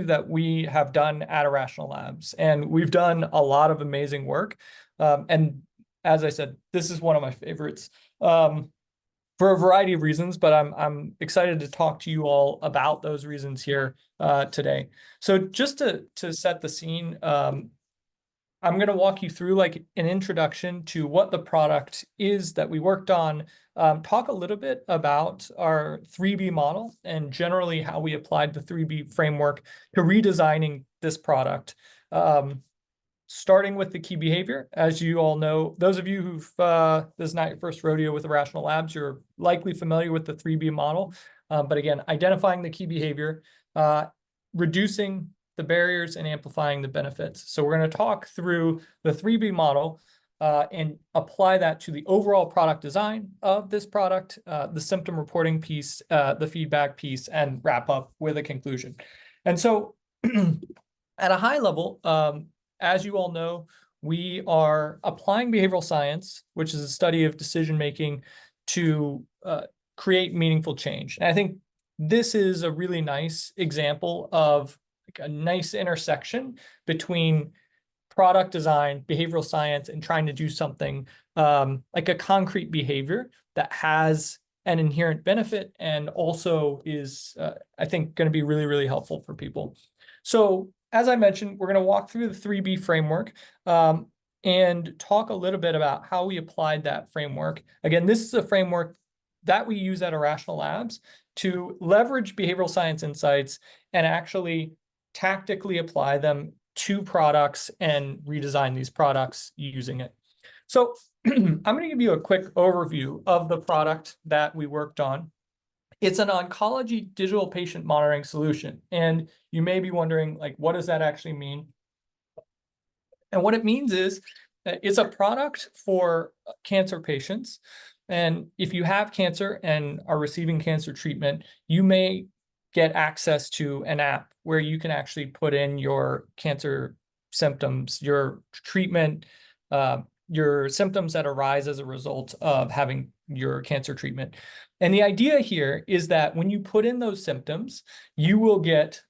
that we have done at Irrational Labs, and we've done a lot of amazing work. And as I said, this is one of my favorites for a variety of reasons, but I'm excited to talk to you all about those reasons here today. So just to set the scene, I'm going to walk you through like an introduction to what the product is that we worked on, talk a little bit about our 3B model and generally how we applied the 3B framework to redesigning this product. Starting with the key behavior, as you all know, those of you who've, this is not your first rodeo with Irrational Labs, you're likely familiar with the 3B model. But again, identifying the key behavior, reducing the barriers and amplifying the benefits. So we're going to talk through the 3B model and apply that to the overall product design of this product, the symptom reporting piece, the feedback piece, and wrap up with a conclusion. And so at a high level, as you all know, we are applying behavioral science, which is a study of decision-making, to create meaningful change. And I think this is a really nice example of a nice intersection between product design, behavioral science, and trying to do something like a concrete behavior that has an inherent benefit and also is, I think, going to be really, really helpful for people. So as I mentioned, we're going to walk through the 3B framework and talk a little bit about how we applied that framework. Again, this is a framework that we use at Irrational Labs to leverage behavioral science insights and actually tactically apply them to products and redesign these products using it. So I'm going to give you a quick overview of the product that we worked on. It's an oncology digital patient monitoring solution. And you may be wondering, like, what does that actually mean? And what it means is that it's a product for cancer patients. And if you have cancer and are receiving cancer treatment, you may get access to an app where you can actually put in your cancer symptoms, your treatment, your symptoms that arise as a result of having your cancer treatment. And the idea here is that when you put in those symptoms, you will get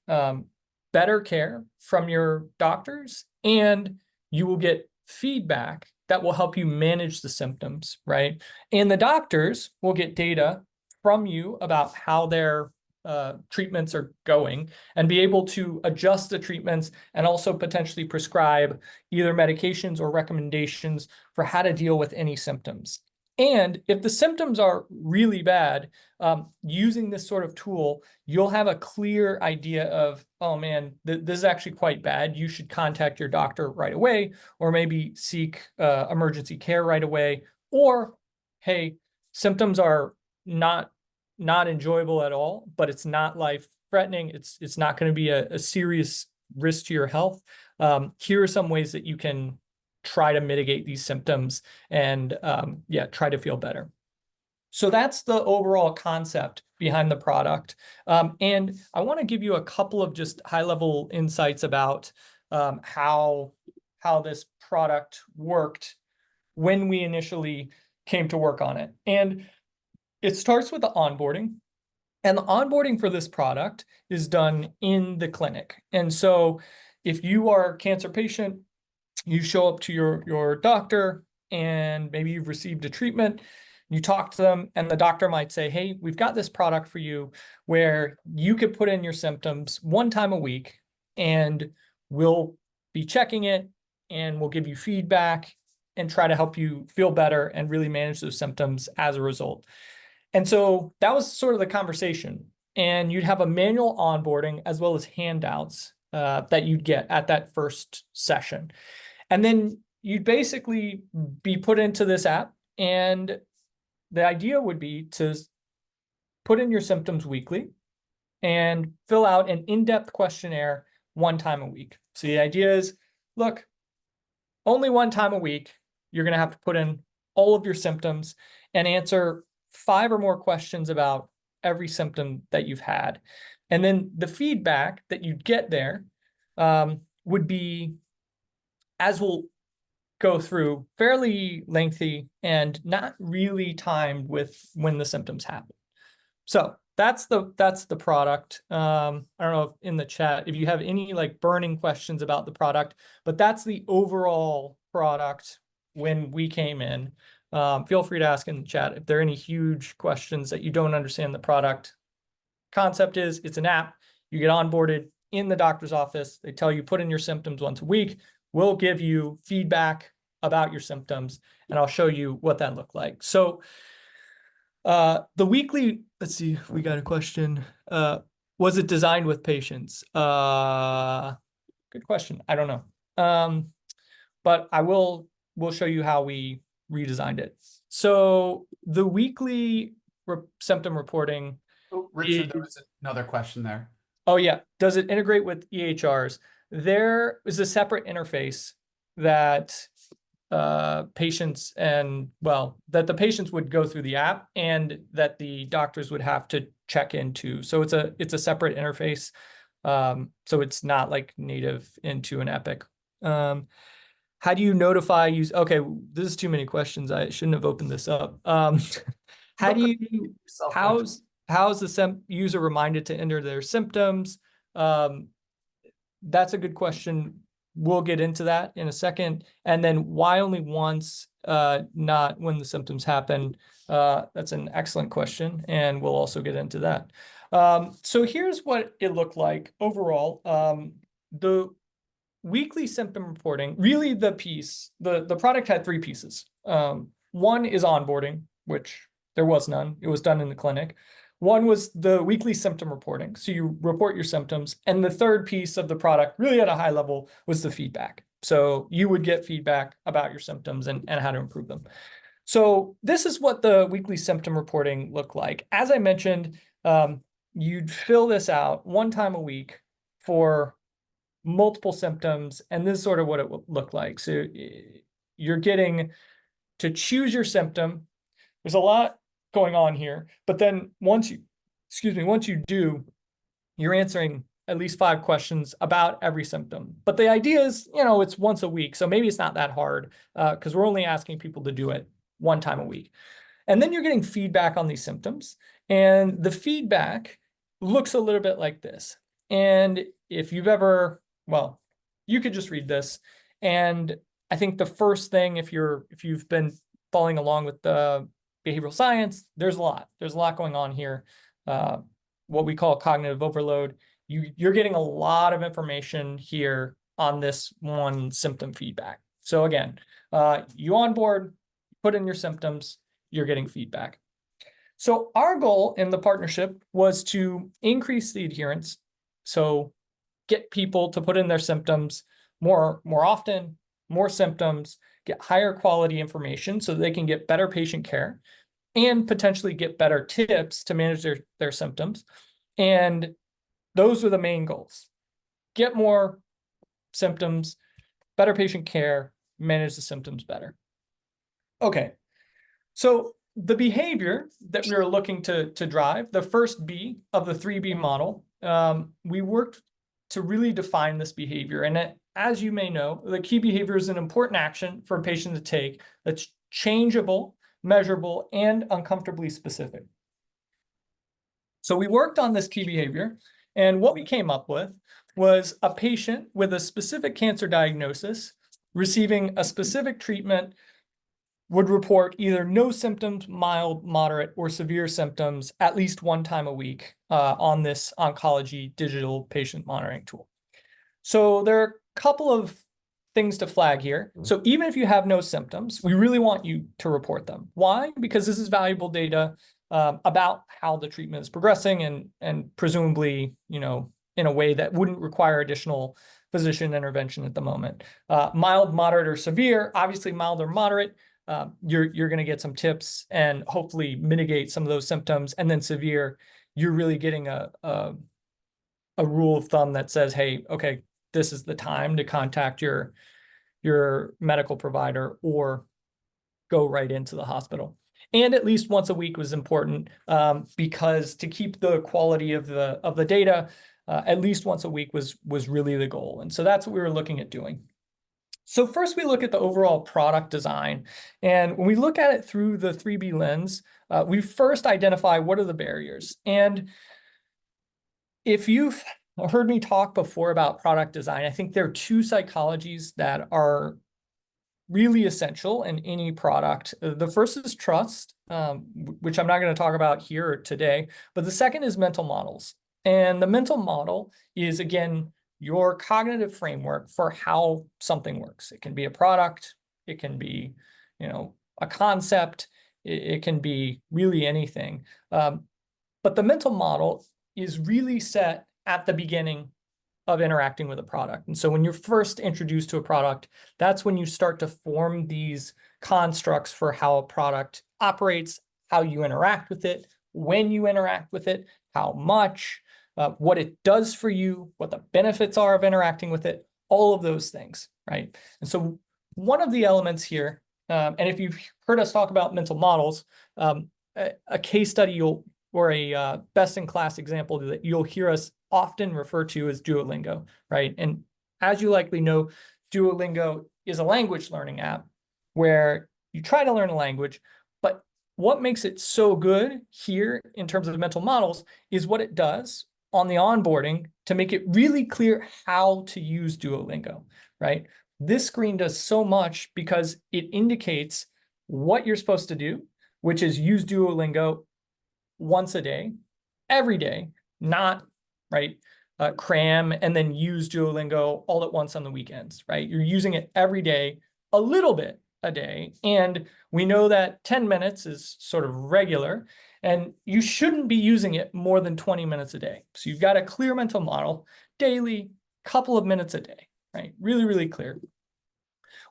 better care from your doctors, and you will get feedback that will help you manage the symptoms, right? And the doctors will get data from you about how their treatments are going and be able to adjust the treatments and also potentially prescribe either medications or recommendations for how to deal with any symptoms. And if the symptoms are really bad, using this sort of tool, you'll have a clear idea of, oh man, this is actually quite bad. You should contact your doctor right away, or maybe seek emergency care right away. Or, hey, symptoms are not enjoyable at all, but it's not life-threatening. It's not going to be a serious risk to your health. Here are some ways that you can try to mitigate these symptoms and try to feel better. So that's the overall concept behind the product. And I want to give you a couple of just high-level insights about how this product worked when we initially came to work on it. And it starts with the onboarding. And the onboarding for this product is done in the clinic. And so if you are a cancer patient, you show up to your doctor and maybe you've received a treatment, you talk to them, and the doctor might say, hey, we've got this product for you where you could put in your symptoms one time a week, and we'll be checking it, and we'll give you feedback and try to help you feel better and really manage those symptoms as a result. And so that was sort of the conversation. And you'd have a manual onboarding as well as handouts that you'd get at that first session. And then you'd basically be put into this app, and the idea would be to put in your symptoms weekly and fill out an in-depth questionnaire one time a week. So the idea is, look, only one time a week, you're going to have to put in all of your symptoms and answer 5 or more questions about every symptom that you've had. And then the feedback that you'd get there would be, as we'll go through, fairly lengthy and not really timed with when the symptoms happen. So that's the product. I don't know if in the chat if you have any like burning questions about the product, but that's the overall product when we came in. Feel free to ask in the chat if there are any huge questions that you don't understand the product. Concept is it's an app. You get onboarded in the doctor's office. They tell you put in your symptoms once a week. We'll give you feedback about your symptoms, and I'll show you what that looked like. So the weekly, let's see, we got a question. Was it designed with patients? Good question. I don't know. But we'll show you how we redesigned it. So the weekly symptom reporting. Oh, Richard, there was another question there. Oh yeah. Does it integrate with EHRs? There is a separate interface that patients that the patients would go through the app and that the doctors would have to check into. So it's a separate interface. So it's not like native into an Epic. How do you notify use? Okay, this is too many questions. I shouldn't have opened this up. How do you how's the user reminded to enter their symptoms? That's a good question. We'll get into that in a second. And then why only once, not when the symptoms happen? That's an excellent question, and we'll also get into that. So here's what it looked like overall. The weekly symptom reporting, really the product had three pieces. One is onboarding, which there was none. It was done in the clinic. One was the weekly symptom reporting. So you report your symptoms. And the third piece of the product, really at a high level, was the feedback. So you would get feedback about your symptoms and how to improve them. So this is what the weekly symptom reporting looked like. As I mentioned, you'd fill this out one time a week for multiple symptoms. And this is sort of what it looked like. So you're getting to choose your symptom. There's a lot going on here, but then once you do, you're answering at least 5 questions about every symptom. But the idea is, it's once a week. So maybe it's not that hard because we're only asking people to do it one time a week. And then you're getting feedback on these symptoms. And the feedback looks a little bit like this. And if you've ever, you could just read this. And I think the first thing, if you've been following along with the behavioral science, there's a lot going on here. What we call cognitive overload. You're getting a lot of information here on this one symptom feedback. So again, you onboard, put in your symptoms, you're getting feedback. So our goal in the partnership was to increase the adherence. So get people to put in their symptoms more often, more symptoms, get higher quality information so they can get better patient care and potentially get better tips to manage their symptoms. And those are the main goals. Get more symptoms, better patient care, manage the symptoms better. Okay, so the behavior that we were looking to drive, the first B of the 3B model, we worked to really define this behavior. And as you may know, the key behavior is an important action for a patient to take that's changeable, measurable, and uncomfortably specific. So we worked on this key behavior, and what we came up with was a patient with a specific cancer diagnosis receiving a specific treatment would report either no symptoms, mild, moderate, or severe symptoms at least one time a week on this oncology digital patient monitoring tool. So there are a couple of things to flag here. So even if you have no symptoms, we really want you to report them. Why? Because this is valuable data about how the treatment is progressing and presumably, in a way that wouldn't require additional physician intervention at the moment. Mild, moderate, or severe, obviously mild or moderate, you're going to get some tips and hopefully mitigate some of those symptoms. And then severe, you're really getting a rule of thumb that says, hey, okay, this is the time to contact your medical provider or go right into the hospital. And at least once a week was important because to keep the quality of the data, at least once a week was really the goal. And so that's what we were looking at doing. So first we look at the overall product design. And when we look at it through the 3B lens, we first identify what are the barriers. And if you've heard me talk before about product design, I think there are two psychologies that are really essential in any product. The first is trust, which I'm not going to talk about here today, but the second is mental models. And the mental model is, again, your cognitive framework for how something works. It can be a product, it can be, a concept, it can be really anything. But the mental model is really set at the beginning of interacting with a product. And so when you're first introduced to a product, that's when you start to form these constructs for how a product operates, how you interact with it, when you interact with it, how much, what it does for you, what the benefits are of interacting with it, all of those things, right? And so one of the elements here, and if you've heard us talk about mental models, a case study or a best-in-class example that you'll hear us often refer to as Duolingo, right? And as you likely know, Duolingo is a language learning app where you try to learn a language, but what makes it so good here in terms of mental models is what it does on the onboarding to make it really clear how to use Duolingo, right? This screen does so much because it indicates what you're supposed to do, which is use Duolingo once a day, every day, not right, cram and then use Duolingo all at once on the weekends, right? You're using it every day, a little bit a day. And we know that 10 minutes is sort of regular, and you shouldn't be using it more than 20 minutes a day. So you've got a clear mental model, daily, couple of minutes a day, right? Really, really clear.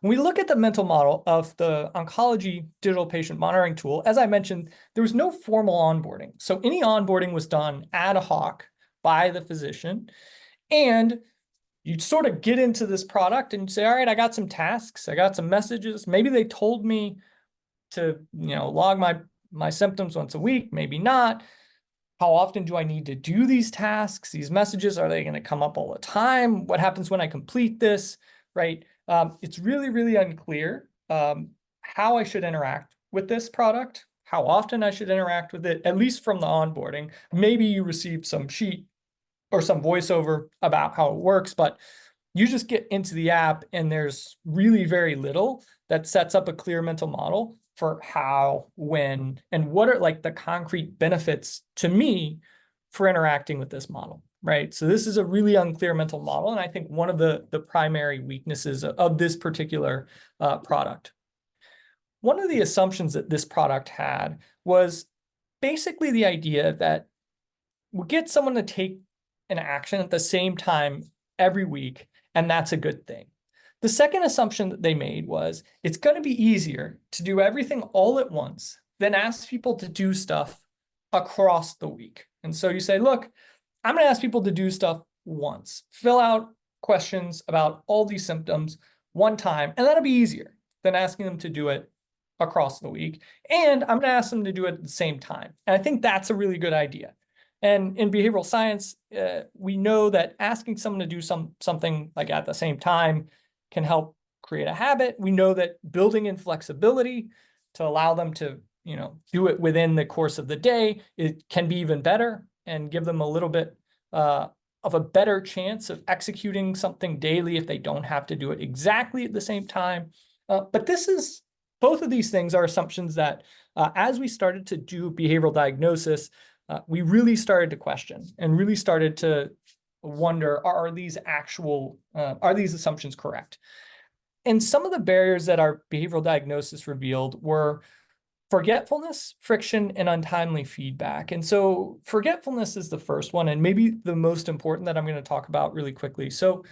When we look at the mental model of the oncology digital patient monitoring tool, as I mentioned, there was no formal onboarding. So any onboarding was done ad hoc by the physician. And you sort of get into this product and say, all right, I got some tasks, I got some messages. Maybe they told me to, log my symptoms once a week, maybe not. How often do I need to do these tasks? These messages, are they going to come up all the time? What happens when I complete this, right? It's really, really unclear how I should interact with this product, how often I should interact with it, at least from the onboarding. Maybe you received some sheet or some voiceover about how it works, but you just get into the app and there's really very little that sets up a clear mental model for how, when, and what are like the concrete benefits to me for interacting with this model, right? So this is a really unclear mental model. And I think one of the primary weaknesses of this particular product. One of the assumptions that this product had was basically the idea that we'll get someone to take an action at the same time every week, and that's a good thing. The second assumption that they made was it's going to be easier to do everything all at once than ask people to do stuff across the week. And so you say, look, I'm going to ask people to do stuff once, fill out questions about all these symptoms one time, and that'll be easier than asking them to do it across the week. And I'm going to ask them to do it at the same time. And I think that's a really good idea. And in behavioral science, we know that asking someone to do something like at the same time can help create a habit. We know that building in flexibility to allow them to, do it within the course of the day, it can be even better and give them a little bit of a better chance of executing something daily if they don't have to do it exactly at the same time. But both of these things are assumptions that as we started to do behavioral diagnosis, we really started to question and really started to wonder, are these assumptions correct? And some of the barriers that our behavioral diagnosis revealed were forgetfulness, friction, and untimely feedback. And so forgetfulness is the first one, and maybe the most important that I'm going to talk about really quickly. So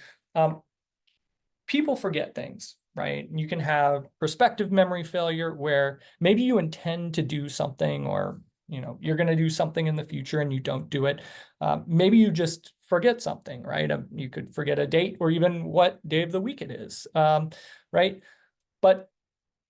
people forget things, right? You can have prospective memory failure where maybe you intend to do something, or you're going to do something in the future and you don't do it. Maybe you just forget something, right? You could forget a date or even what day of the week it is, right? But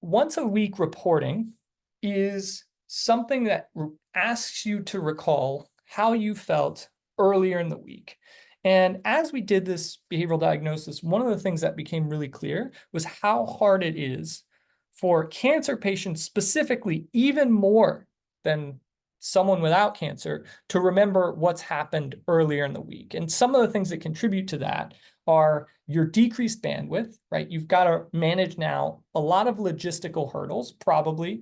once a week reporting is something that asks you to recall how you felt earlier in the week. And as we did this behavioral diagnosis, one of the things that became really clear was how hard it is for cancer patients specifically, even more than someone without cancer, to remember what's happened earlier in the week. And some of the things that contribute to that are your decreased bandwidth, right? You've got to manage now a lot of logistical hurdles, probably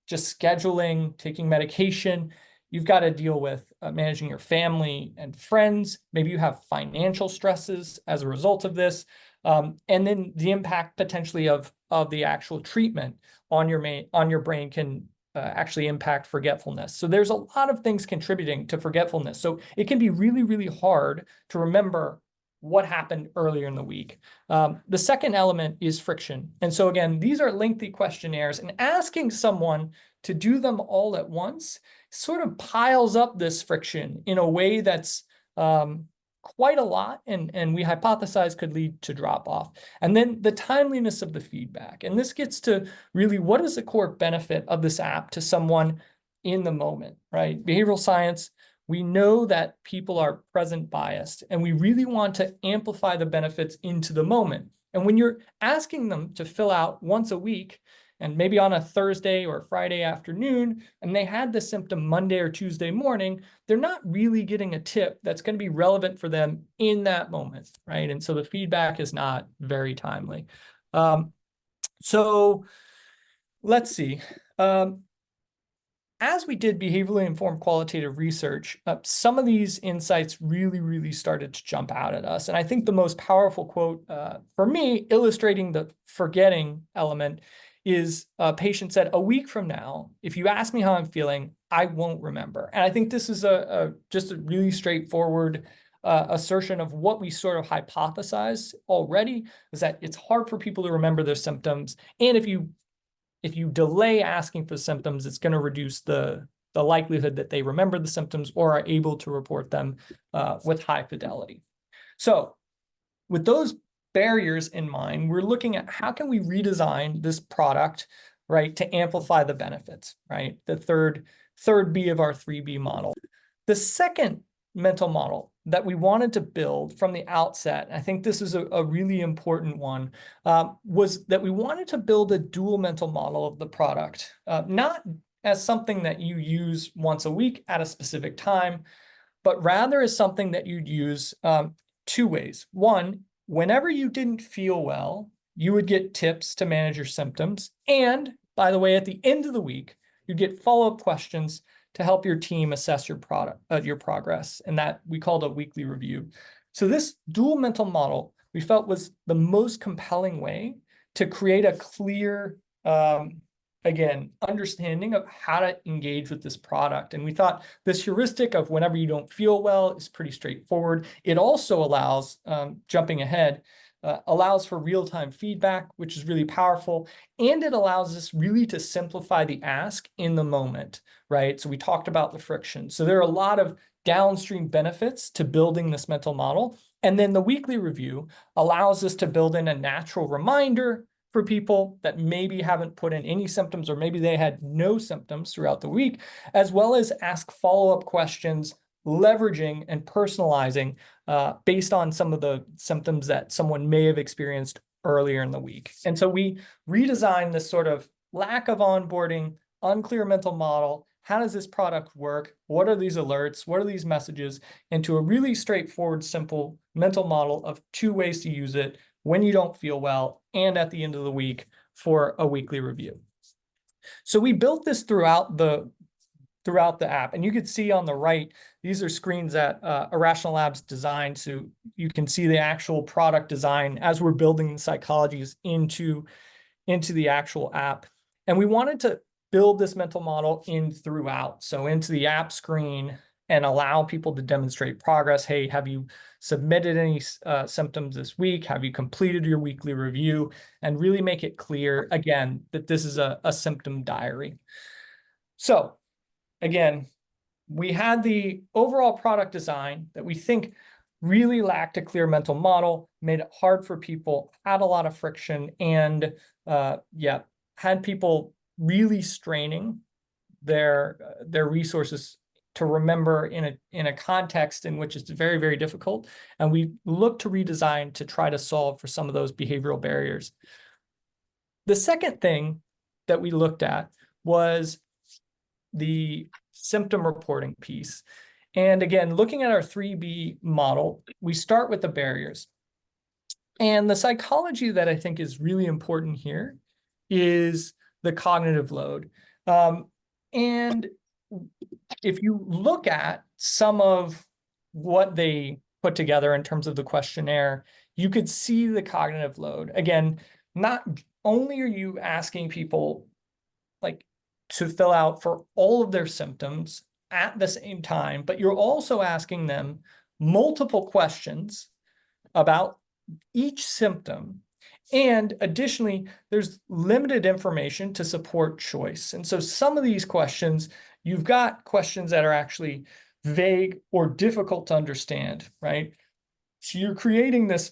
just scheduling, taking medication. You've got to deal with managing your family and friends. Maybe you have financial stresses as a result of this. And then the impact potentially of the actual treatment on your brain can actually impact forgetfulness. So there's a lot of things contributing to forgetfulness. So it can be really, really hard to remember what happened earlier in the week. The second element is friction. And so again, these are lengthy questionnaires, and asking someone to do them all at once sort of piles up this friction in a way that's quite a lot, and we hypothesize could lead to drop off. And then the timeliness of the feedback. And this gets to really what is the core benefit of this app to someone in the moment, right? Behavioral science, we know that people are present biased, and we really want to amplify the benefits into the moment. And when you're asking them to fill out once a week, and maybe on a Thursday or Friday afternoon, and they had the symptom Monday or Tuesday morning, they're not really getting a tip that's going to be relevant for them in that moment, right? And so the feedback is not very timely. So let's see. As we did behaviorally informed qualitative research, some of these insights really, really started to jump out at us. And I think the most powerful quote for me, illustrating the forgetting element, is a patient said, "A week from now, if you ask me how I'm feeling, I won't remember." And I think this is just a really straightforward assertion of what we sort of hypothesized already, is that it's hard for people to remember their symptoms. And if you delay asking for symptoms, it's going to reduce the likelihood that they remember the symptoms or are able to report them with high fidelity. So with those barriers in mind, we're looking at how can we redesign this product, right, to amplify the benefits, right? The third B of our 3B model. The second mental model that we wanted to build from the outset, I think this is a really important one, was that we wanted to build a dual mental model of the product, not as something that you use once a week at a specific time, but rather as something that you'd use two ways. One, whenever you didn't feel well, you would get tips to manage your symptoms. And by the way, at the end of the week, you get follow-up questions to help your team assess your progress. And that we called a weekly review. So this dual mental model we felt was the most compelling way to create a clear, again, understanding of how to engage with this product. And we thought this heuristic of whenever you don't feel well is pretty straightforward. It also allows, jumping ahead, allows for real-time feedback, which is really powerful. And it allows us really to simplify the ask in the moment, right? So we talked about the friction. So there are a lot of downstream benefits to building this mental model. And then the weekly review allows us to build in a natural reminder for people that maybe haven't put in any symptoms, or maybe they had no symptoms throughout the week, as well as ask follow-up questions, leveraging and personalizing based on some of the symptoms that someone may have experienced earlier in the week. And so we redesigned this sort of lack of onboarding, unclear mental model. How does this product work? What are these alerts? What are these messages? Into a really straightforward, simple mental model of two ways to use it when you don't feel well and at the end of the week for a weekly review. So we built this throughout the app, and you can see on the right, these are screens that Irrational Labs designed, so you can see the actual product design as we're building the psychologies into the actual app. And we wanted to build this mental model in throughout, so into the app screen, and allow people to demonstrate progress. Hey, have you submitted any symptoms this week? Have you completed your weekly review? And really make it clear, again, that this is a symptom diary. So again, we had the overall product design that we think really lacked a clear mental model, made it hard for people, had a lot of friction, and had people really straining their resources to remember in a context in which it's very, very difficult. And we look to redesign to try to solve for some of those behavioral barriers. The second thing that we looked at was the symptom reporting piece. And again, looking at our 3B model, we start with the barriers. And the psychology that I think is really important here is the cognitive load. And if you look at some of what they put together in terms of the questionnaire, you could see the cognitive load. Again, not only are you asking people like to fill out for all of their symptoms at the same time, but you're also asking them multiple questions about each symptom. And additionally, there's limited information to support choice. And so some of these questions, you've got questions that are actually vague or difficult to understand, right? So you're creating this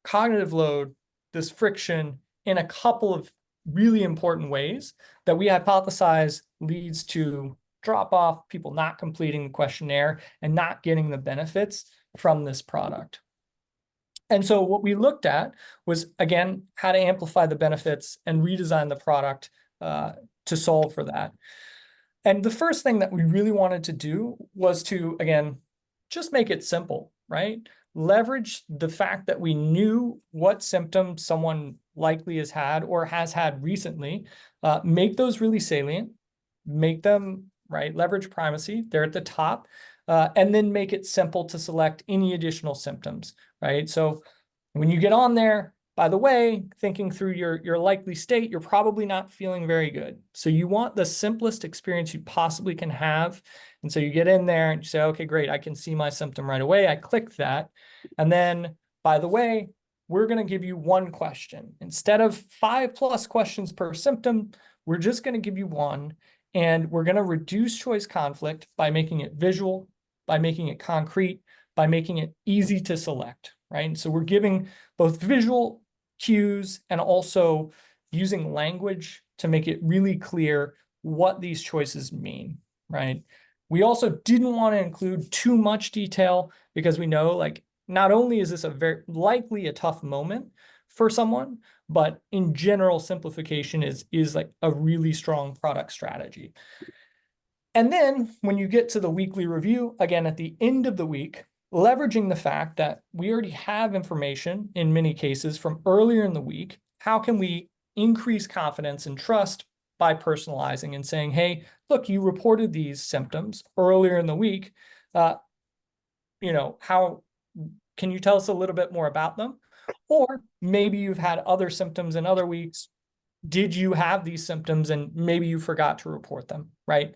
cognitive load, this friction in a couple of really important ways that we hypothesize leads to drop off, people not completing the questionnaire and not getting the benefits from this product. And so what we looked at was, again, how to amplify the benefits and redesign the product to solve for that. And the first thing that we really wanted to do was to, again, just make it simple, right? Leverage the fact that we knew what symptoms someone likely has had or has had recently, make those really salient, make them, right, leverage primacy, they're at the top, and then make it simple to select any additional symptoms, right? So when you get on there, by the way, thinking through your likely state, you're probably not feeling very good. So you want the simplest experience you possibly can have. And so you get in there and you say, okay, great, I can see my symptom right away. I click that. And then, by the way, we're going to give you one question. Instead of 5+ questions per symptom, we're just going to give you one. And we're going to reduce choice conflict by making it visual, by making it concrete, by making it easy to select, right? And so we're giving both visual cues and also using language to make it really clear what these choices mean, right? We also didn't want to include too much detail because we know, like, not only is this a very likely a tough moment for someone, but in general, simplification is like a really strong product strategy. And then when you get to the weekly review, again, at the end of the week, leveraging the fact that we already have information in many cases from earlier in the week, how can we increase confidence and trust by personalizing and saying, hey, look, you reported these symptoms earlier in the week. How can you tell us a little bit more about them? Or maybe you've had other symptoms in other weeks. Did you have these symptoms and maybe you forgot to report them, right?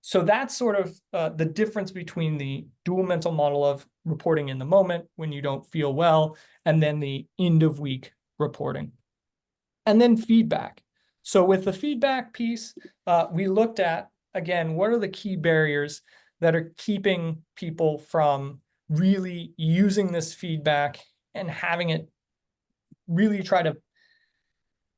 So that's sort of the difference between the dual mental model of reporting in the moment when you don't feel well, and then the end of week reporting. And then feedback. So with the feedback piece, we looked at, again, what are the key barriers that are keeping people from really using this feedback and having it really try to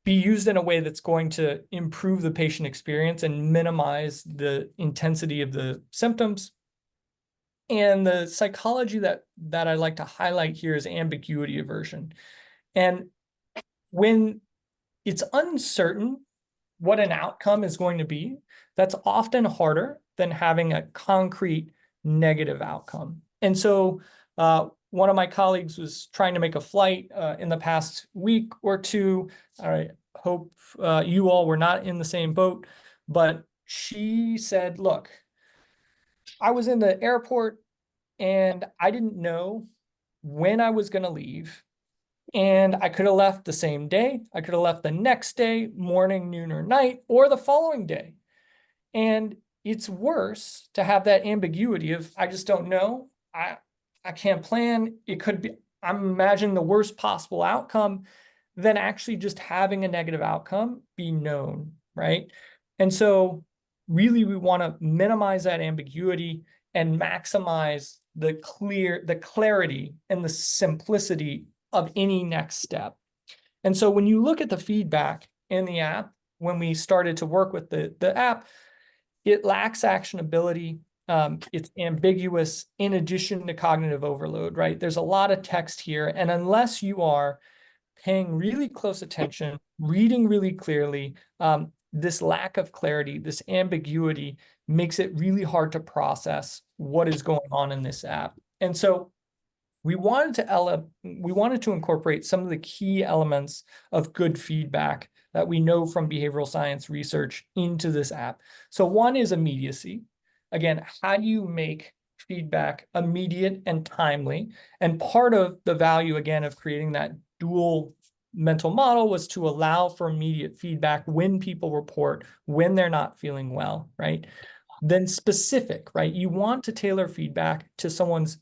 be used in a way that's going to improve the patient experience and minimize the intensity of the symptoms. And the psychology that I like to highlight here is ambiguity aversion. And when it's uncertain what an outcome is going to be, that's often harder than having a concrete negative outcome. And so one of my colleagues was trying to make a flight in the past week or two. I hope you all were not in the same boat, but she said, look, I was in the airport and I didn't know when I was going to leave. And I could have left the same day. I could have left the next day, morning, noon, or night, or the following day. And it's worse to have that ambiguity of, I just don't know. I can't plan. It could be, I'm imagining the worst possible outcome than actually just having a negative outcome be known, right? And so really we want to minimize that ambiguity and maximize the clarity and the simplicity of any next step. And so when you look at the feedback in the app, when we started to work with the app, it lacks actionability. It's ambiguous in addition to cognitive overload, right? There's a lot of text here. And unless you are paying really close attention, reading really clearly, this lack of clarity, this ambiguity makes it really hard to process what is going on in this app. And so we wanted to incorporate some of the key elements of good feedback that we know from behavioral science research into this app. So one is immediacy. Again, how do you make feedback immediate and timely? And part of the value, again, of creating that dual mental model was to allow for immediate feedback when people report, when they're not feeling well, right? Then specific, right? You want to tailor feedback to someone's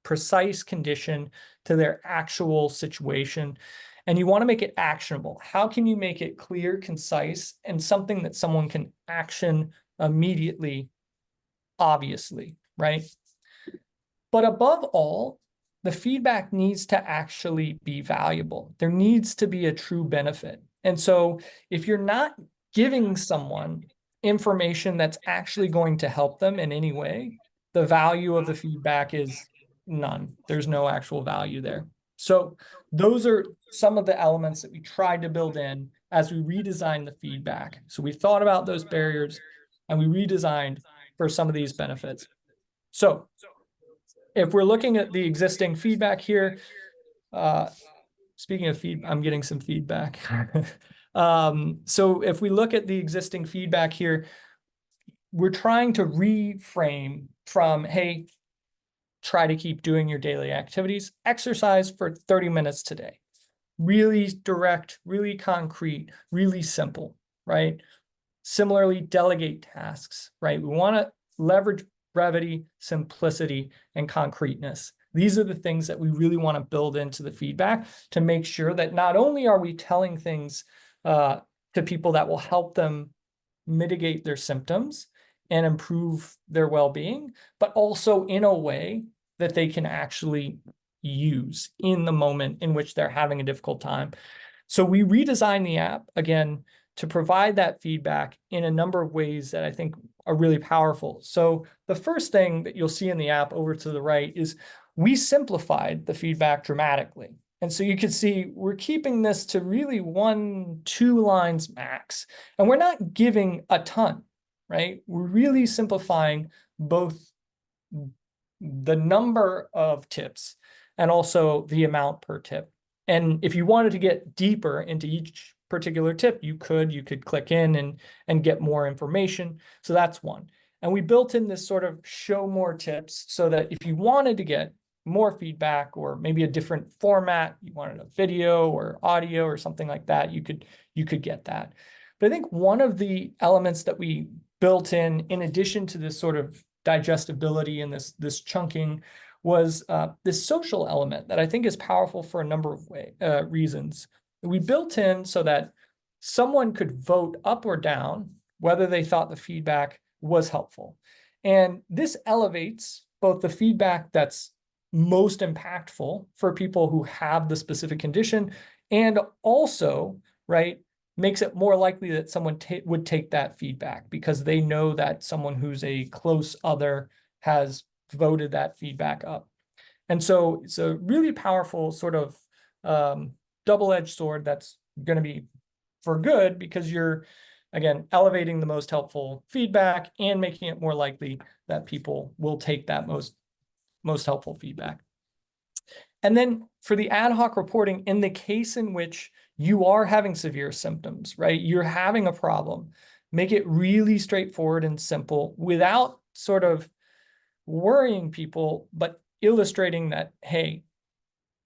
precise condition, to their actual situation, and you want to make it actionable. How can you make it clear, concise, and something that someone can action immediately, obviously, right? But above all, the feedback needs to actually be valuable. There needs to be a true benefit. And so if you're not giving someone information that's actually going to help them in any way, the value of the feedback is none. There's no actual value there. So those are some of the elements that we tried to build in as we redesigned the feedback. So we thought about those barriers and we redesigned for some of these benefits. So if we're looking at the existing feedback here, speaking of feedback, I'm getting some feedback. So if we look at the existing feedback here, we're trying to reframe from, hey, try to keep doing your daily activities, exercise for 30 minutes today. Really direct, really concrete, really simple, right? Similarly, delegate tasks, right? We want to leverage brevity, simplicity, and concreteness. These are the things that we really want to build into the feedback to make sure that not only are we telling things to people that will help them mitigate their symptoms and improve their well-being, but also in a way that they can actually use in the moment in which they're having a difficult time. So we redesigned the app, again, to provide that feedback in a number of ways that I think are really powerful. So the first thing that you'll see in the app over to the right is we simplified the feedback dramatically. And so you can see we're keeping this to really 1-2 lines max. And we're not giving a ton, right? We're really simplifying both the number of tips and also the amount per tip. And if you wanted to get deeper into each particular tip, you could click in and get more information. So that's one. And we built in this sort of show more tips so that if you wanted to get more feedback or maybe a different format, you wanted a video or audio or something like that, you could get that. But I think one of the elements that we built in addition to this sort of digestibility and this chunking, was this social element that I think is powerful for a number of reasons. We built in so that someone could vote up or down whether they thought the feedback was helpful. And this elevates both the feedback that's most impactful for people who have the specific condition and also, right, makes it more likely that someone would take that feedback because they know that someone who's a close other has voted that feedback up. And so it's a really powerful sort of double-edged sword that's going to be for good because you're, again, elevating the most helpful feedback and making it more likely that people will take that most helpful feedback. And then for the ad hoc reporting, in the case in which you are having severe symptoms, right? You're having a problem, make it really straightforward and simple without sort of worrying people, but illustrating that, hey,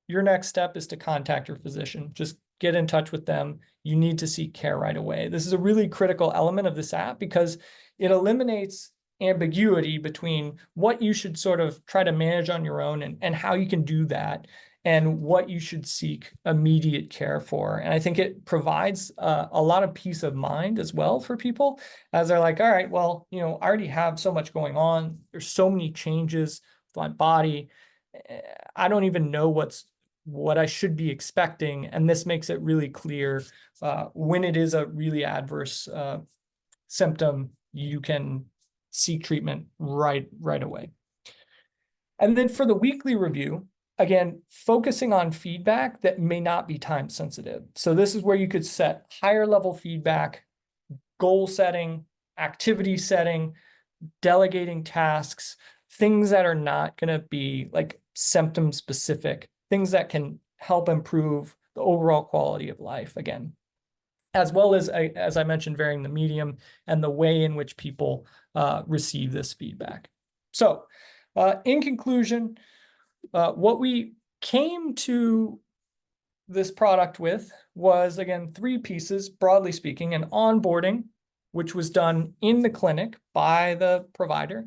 your next step is to contact your physician. Just get in touch with them. You need to seek care right away. This is a really critical element of this app because it eliminates ambiguity between what you should sort of try to manage on your own and how you can do that and what you should seek immediate care for. And I think it provides a lot of peace of mind as well for people as they're like, all right, well, I already have so much going on. There's so many changes with my body. I don't even know what I should be expecting. And this makes it really clear when it is a really adverse symptom, you can seek treatment right away. And then for the weekly review, again, focusing on feedback that may not be time sensitive. So this is where you could set higher level feedback, goal setting, activity setting, delegating tasks, things that are not going to be like symptom specific, things that can help improve the overall quality of life again, as well as I mentioned, varying the medium and the way in which people receive this feedback. So in conclusion, what we came to this product with was, again, 3 pieces, broadly speaking: an onboarding, which was done in the clinic by the provider,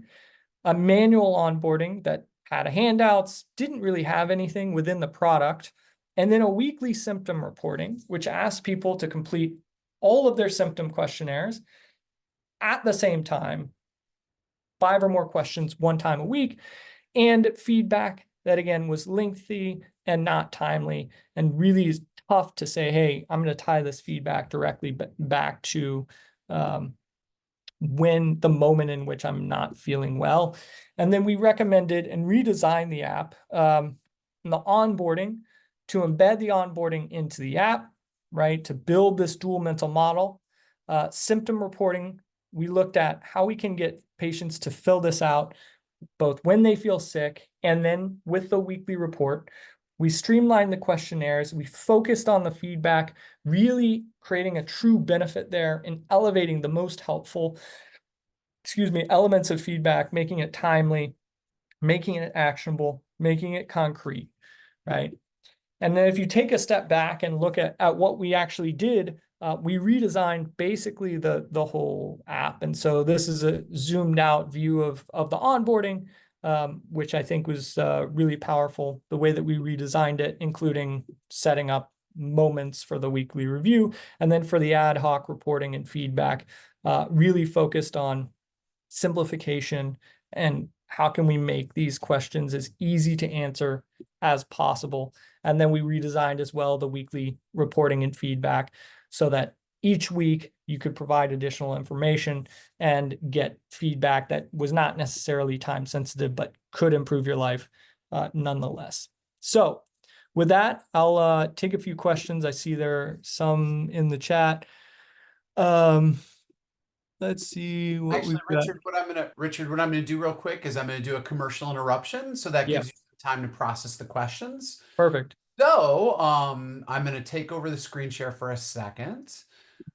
a manual onboarding that had handouts, didn't really have anything within the product, and then a weekly symptom reporting, which asked people to complete all of their symptom questionnaires at the same time, 5 or more questions 1 time a week, and feedback that, again, was lengthy and not timely, and really is tough to say, hey, I'm going to tie this feedback directly back to when the moment in which I'm not feeling well. And then we recommended and redesigned the app, the onboarding, to embed the onboarding into the app, right, to build this dual mental model. Symptom reporting, we looked at how we can get patients to fill this out both when they feel sick and then with the weekly report. We streamlined the questionnaires. We focused on the feedback, really creating a true benefit there and elevating the most helpful, elements of feedback, making it timely, making it actionable, making it concrete, right? And then if you take a step back and look at what we actually did, we redesigned basically the whole app. And so this is a zoomed out view of the onboarding, which I think was really powerful, the way that we redesigned it, including setting up moments for the weekly review. And then for the ad hoc reporting and feedback, really focused on simplification and how can we make these questions as easy to answer as possible. And then we redesigned as well the weekly reporting and feedback so that each week you could provide additional information and get feedback that was not necessarily time sensitive, but could improve your life nonetheless. So with that, I'll take a few questions. I see there are some in the chat. Let's see what Actually, we've got. Richard, what I'm gonna do real quick is I'm gonna do a commercial interruption, so that Yeah, gives you some time to process the questions. perfect. So, I'm gonna take over the screen share for a second.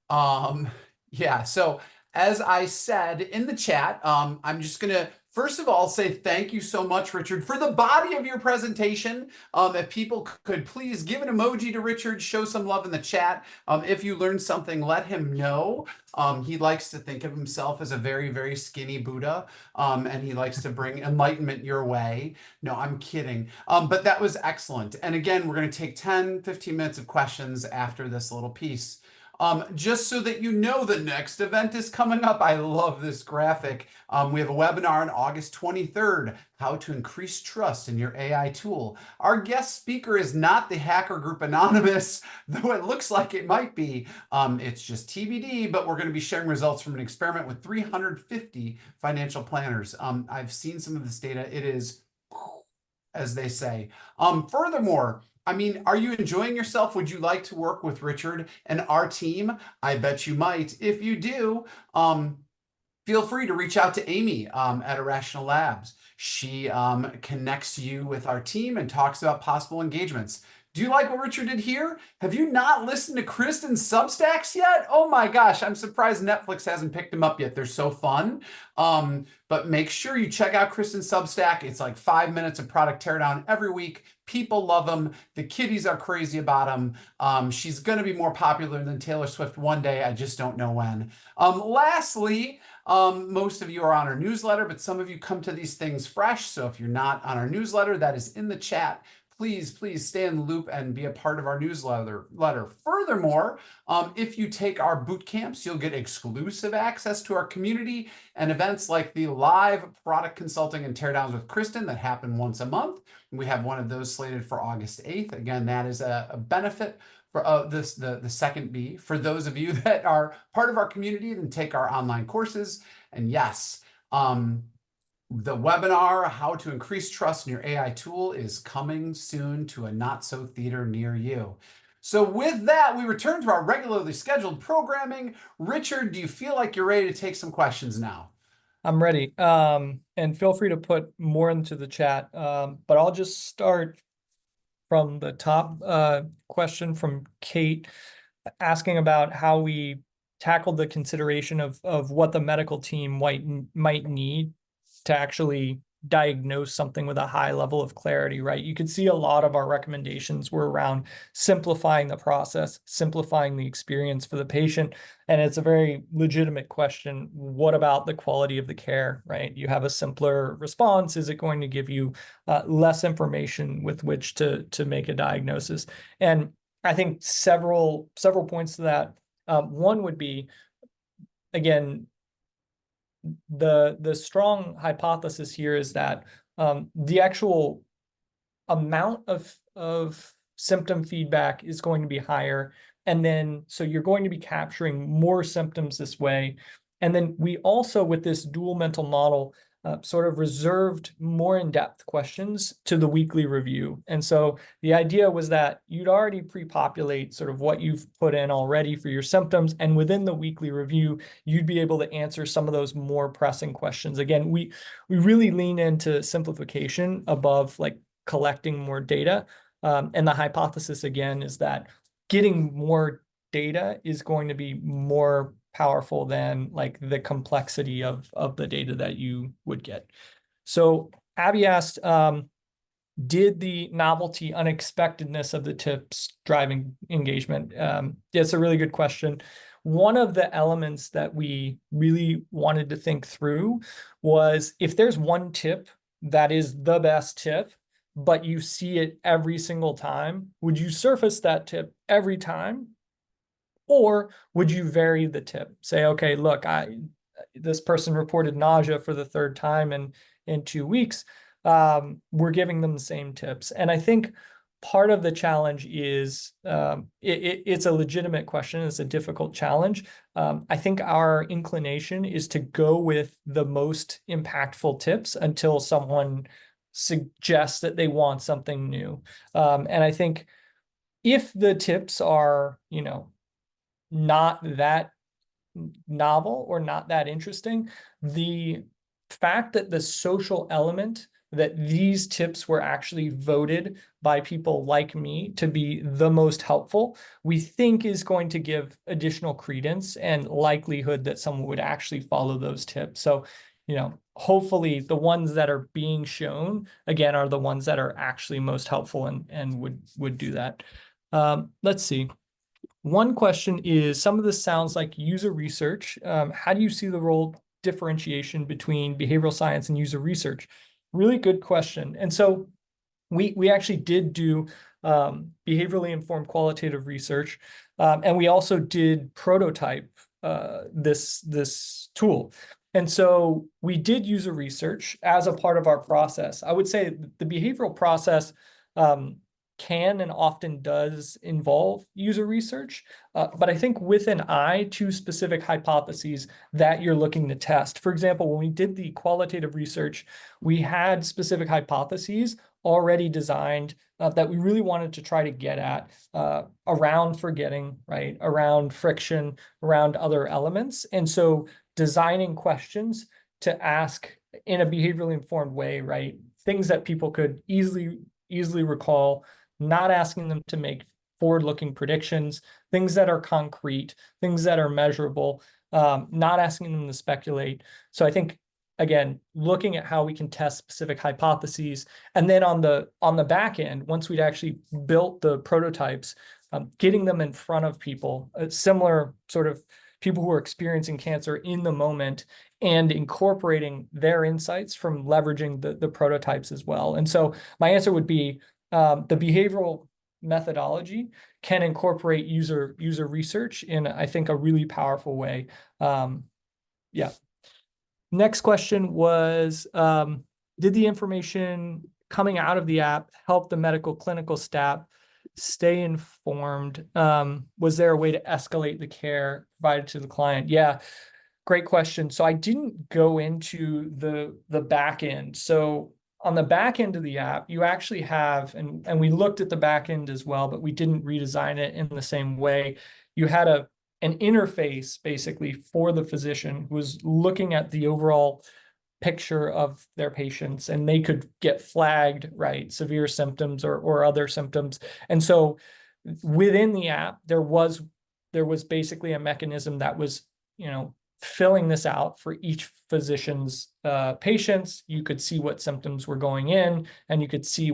Um, yeah, so as I said in the chat, I'm just gonna first of all say thank you so much, Richard, for the body of your presentation. If people could please give an emoji to Richard, show some love in the chat. If you learned something, let him know. He likes to think of himself as a very, very skinny Buddha, and he likes to bring enlightenment your way. No, I'm kidding. But that was excellent. And again, we're going to take 10, 15 minutes of questions after this little piece. Just so that you know, the next event is coming up. I love this graphic. We have a webinar on August 23rd, how to increase trust in your AI tool. Our guest speaker is not the hacker group Anonymous, though it looks like it might be. It's just TBD, but we're going to be sharing results from an experiment with 350 financial planners. I've seen some of this data. It is, as they say. Furthermore, I mean, are you enjoying yourself? Would you like to work with Richard and our team? I bet you might. If you do, feel free to reach out to Amy at Irrational Labs. She connects you with our team and talks about possible engagements. Do you like what Richard did here? Have you not listened to Kristen's Substacks yet? Oh my gosh, I'm surprised Netflix hasn't picked them up yet. They're so fun. But make sure you check out Kristen's Substack. It's like 5 minutes of product teardown every week. People love them. The kiddies are crazy about them. She's going to be more popular than Taylor Swift one day. I just don't know when. Lastly, most of you are on our newsletter, but some of you come to these things fresh. So if you're not on our newsletter, that is in the chat. Please stay in the loop and be a part of our newsletter. Furthermore, if you take our boot camps, you'll get exclusive access to our community and events like the live product consulting and teardowns with Kristen that happen once a month. We have one of those slated for August 8th. Again, that is a benefit for the second B for those of you that are part of our community and take our online courses. And yes, The webinar, How to Increase Trust in Your AI Tool, is coming soon to a not-so-theater near you. So with that, we return to our regularly scheduled programming. Richard, do you feel like you're ready to take some questions now? I'm ready. And feel free to put more into the chat. But I'll just start from the top question from Kate, asking about how we tackled the consideration of what the medical team might need to actually diagnose something with a high level of clarity, right? You could see a lot of our recommendations were around simplifying the process, simplifying the experience for the patient. And it's a very legitimate question. What about the quality of the care, right? You have a simpler response. Is it going to give you less information with which to make a diagnosis? And I think several points to that. One would be, again, the strong hypothesis here is that the actual amount of symptom feedback is going to be higher. And then, so you're going to be capturing more symptoms this way. And then we also, with this dual mental model, sort of reserved more in-depth questions to the weekly review. And so the idea was that you'd already pre-populate sort of what you've put in already for your symptoms. And within the weekly review, you'd be able to answer some of those more pressing questions. Again, we really lean into simplification above like collecting more data. And the hypothesis, again, is that getting more data is going to be more powerful than like the complexity of the data that you would get. So Abby asked, did the novelty, unexpectedness of the tips driving engagement? Yeah, it's a really good question. One of the elements that we really wanted to think through was if there's one tip that is the best tip, but you see it every single time, would you surface that tip every time? Or would you vary the tip? Say, okay, look, this person reported nausea for the third time in 2 weeks. We're giving them the same tips. And I think part of the challenge is it's a legitimate question. It's a difficult challenge. I think our inclination is to go with the most impactful tips until someone suggests that they want something new. And I think if the tips are, not that novel or not that interesting, the fact that the social element that these tips were actually voted by people like me to be the most helpful, we think is going to give additional credence and likelihood that someone would actually follow those tips. So, hopefully the ones that are being shown, again, are the ones that are actually most helpful and would do that. Let's see. One question is, some of this sounds like user research. How do you see the role differentiation between behavioral science and user research? Really good question. And so we actually did do behaviorally informed qualitative research, and we also did prototype this tool. And so we did user research as a part of our process. I would say the behavioral process can and often does involve user research, but I think with an eye to specific hypotheses that you're looking to test. For example, when we did the qualitative research, we had specific hypotheses already designed that we really wanted to try to get at around forgetting, right? Around friction, around other elements. And so designing questions to ask in a behaviorally informed way, right? Things that people could easily recall, not asking them to make forward-looking predictions, things that are concrete, things that are measurable, not asking them to speculate. So I think, again, looking at how we can test specific hypotheses, and then on the back end, once we'd actually built the prototypes, getting them in front of people, similar sort of people who are experiencing cancer in the moment, and incorporating their insights from leveraging the prototypes as well. And so my answer would be the behavioral methodology can incorporate user research in, I think, a really powerful way. Yeah. Next question was, did the information coming out of the app help the medical clinical staff stay informed? Was there a way to escalate the care provided to the client? Yeah, great question. So I didn't go into the back end. So on the back end of the app, you actually have, and we looked at the back end as well, but we didn't redesign it in the same way. You had an interface basically for the physician who was looking at the overall picture of their patients, and they could get flagged, right, severe symptoms or other symptoms. And so within the app, there was basically a mechanism that was, filling this out for each physician's patients. You could see what symptoms were going in, and you could see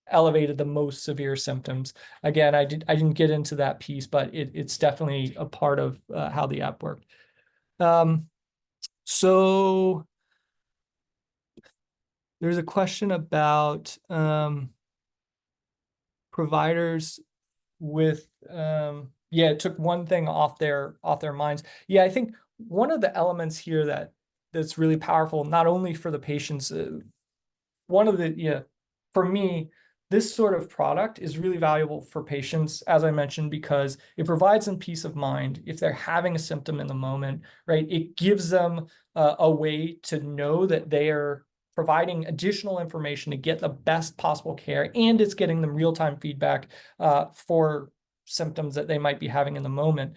elevated the most severe symptoms. Again, I didn't get into that piece, but it's definitely a part of how the app worked. So there's a question about providers with yeah, it took one thing off their minds. Yeah, I think one of the elements here that's really powerful, not only for the patients, one of the, yeah, for me, this sort of product is really valuable for patients, as I mentioned, because it provides them peace of mind if they're having a symptom in the moment, right? It gives them a way to know that they are providing additional information to get the best possible care, and it's getting them real-time feedback for symptoms that they might be having in the moment.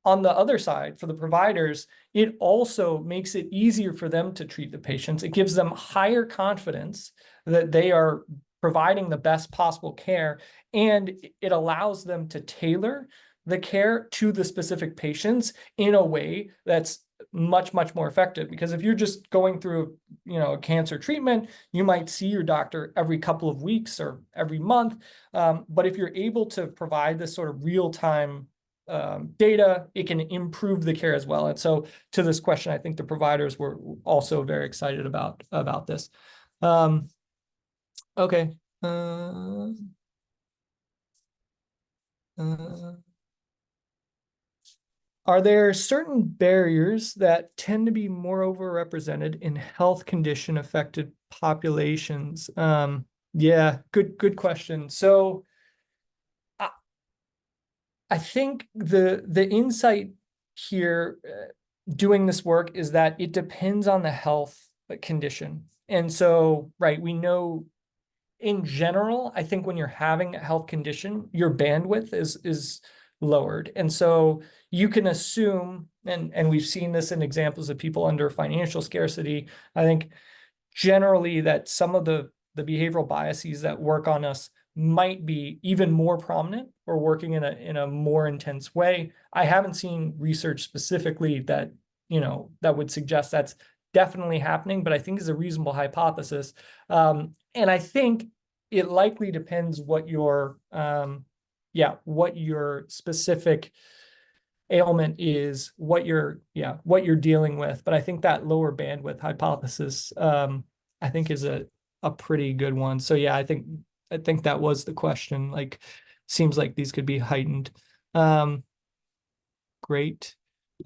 On the other side, for the providers, it also makes it easier for them to treat the patients. It gives them higher confidence that they are providing the best possible care, and it allows them to tailor the care to the specific patients in a way that's much, much more effective. Because if you're just going through, a cancer treatment, you might see your doctor every couple of weeks or every month. But if you're able to provide this sort of real-time data, it can improve the care as well. And so to this question, I think the providers were also very excited about this. Okay. Are there certain barriers that tend to be more overrepresented in health condition affected populations? Yeah, good question. So I think the insight here doing this work is that it depends on the health condition. And so, right, we know in general, I think when you're having a health condition, your bandwidth is lowered. And so you can assume, and we've seen this in examples of people under financial scarcity, I think generally that some of the behavioral biases that work on us might be even more prominent or working in a more intense way. I haven't seen research specifically that, that would suggest that's definitely happening, but I think is a reasonable hypothesis. And I think it likely depends what your specific ailment is, what you're dealing with. But I think that lower bandwidth hypothesis, I think is a pretty good one. So yeah, I think that was the question. Like, seems like these could be heightened. Great.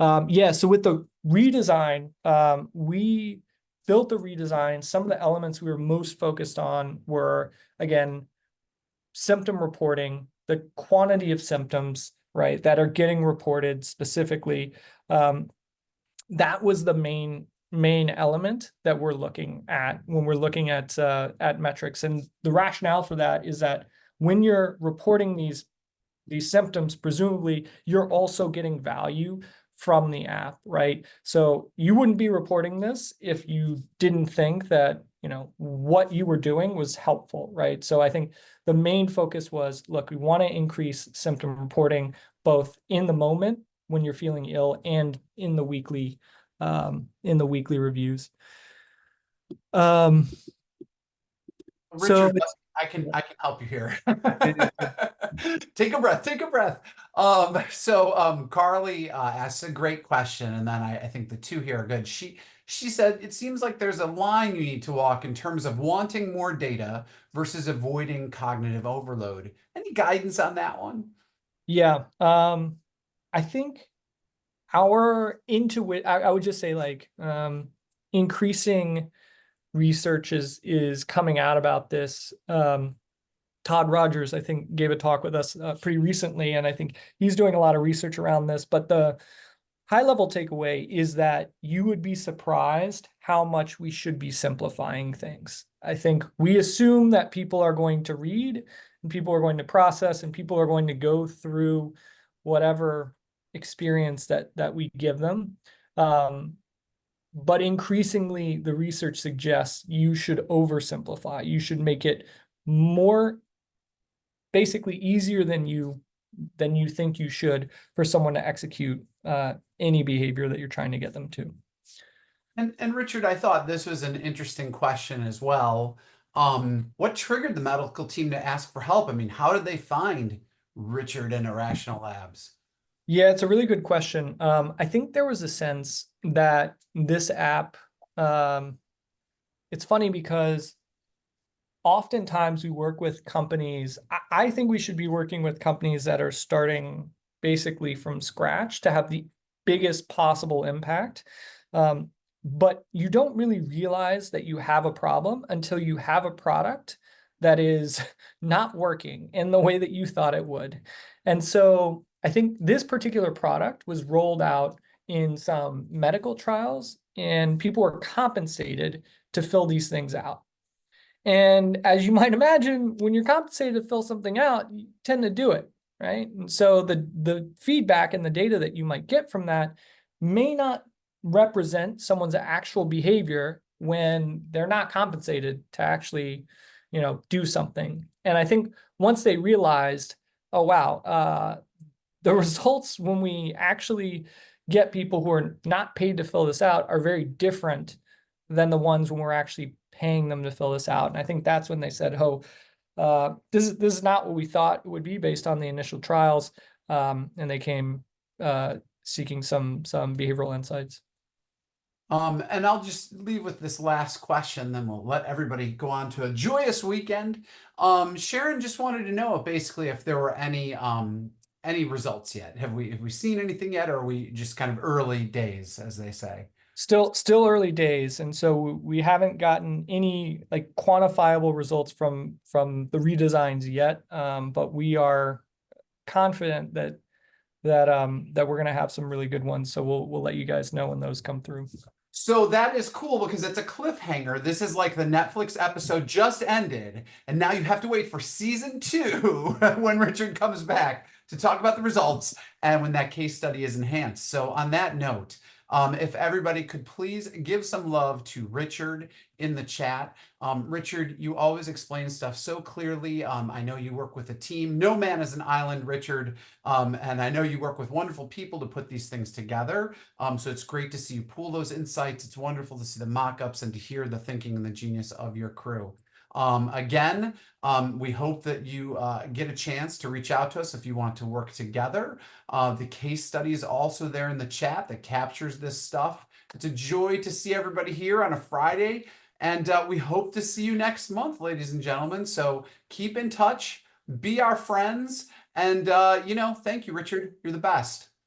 Yeah, so with the redesign, we built the redesign. Some of the elements we were most focused on were, again, symptom reporting, the quantity of symptoms, right, that are getting reported specifically. That was the main element that we're looking at when we're looking at metrics. And the rationale for that is that when you're reporting these symptoms, presumably you're also getting value from the app, right? So you wouldn't be reporting this if you didn't think that, what you were doing was helpful, right? So I think the main focus was, look, we want to increase symptom reporting both in the moment when you're feeling ill and in the weekly reviews. Richard, I can help you here. Take a breath. Carly asks a great question, and then I think the two here are good. She said, it seems like there's a line you need to walk in terms of wanting more data versus avoiding cognitive overload. Any guidance on that one? Yeah. I think our intuition, I would just say, like, increasing research is coming out about this. Todd Rogers, I think, gave a talk with us pretty recently, and I think he's doing a lot of research around this. But high level takeaway is that you would be surprised how much we should be simplifying things. I think we assume that people are going to read and people are going to process and people are going to go through whatever experience that we give them. But increasingly, the research suggests you should oversimplify. You should make it more basically easier than you think you should for someone to execute any behavior that you're trying to get them to. And Richard, I thought this was an interesting question as well. What triggered the medical team to ask for help? I mean, how did they find Richard and Irrational Labs? Yeah, it's a really good question. I think there was a sense that this app, it's funny because oftentimes we work with companies. I think we should be working with companies that are starting basically from scratch to have the biggest possible impact. But you don't really realize that you have a problem until you have a product that is not working in the way that you thought it would. And so I think this particular product was rolled out in some medical trials, and people were compensated to fill these things out. And as you might imagine, when you're compensated to fill something out, you tend to do it, right? And so the feedback and the data that you might get from that may not represent someone's actual behavior when they're not compensated to actually, do something. And I think once they realized, oh wow, the results when we actually get people who are not paid to fill this out are very different than the ones when we're actually paying them to fill this out. And I think that's when they said, oh, this is not what we thought it would be based on the initial trials. And they came seeking some behavioral insights. And I'll just leave with this last question, then we'll let everybody go on to a joyous weekend. Sharon just wanted to know basically if there were any results yet. Have we seen anything yet, or are we just kind of early days, as they say? Still early days, and so we haven't gotten any like quantifiable results from the redesigns yet. But we are confident that we're going to have some really good ones. So we'll let you guys know when those come through. So that is cool because it's a cliffhanger. This is like the Netflix episode just ended, and now you have to wait for season 2 when Richard comes back to talk about the results and when that case study is enhanced. So on that note, if everybody could please give some love to Richard in the chat. Richard, you always explain stuff so clearly. I know you work with a team. No man is an island, Richard. And I know you work with wonderful people to put these things together. So it's great to see you pool those insights. It's wonderful to see the mock-ups and to hear the thinking and the genius of your crew. Again, we hope that you get a chance to reach out to us if you want to work together. The case study is also there in the chat that captures this stuff. It's a joy to see everybody here on a Friday, and we hope to see you next month, ladies and gentlemen. So keep in touch, be our friends, and thank you, Richard. You're the best.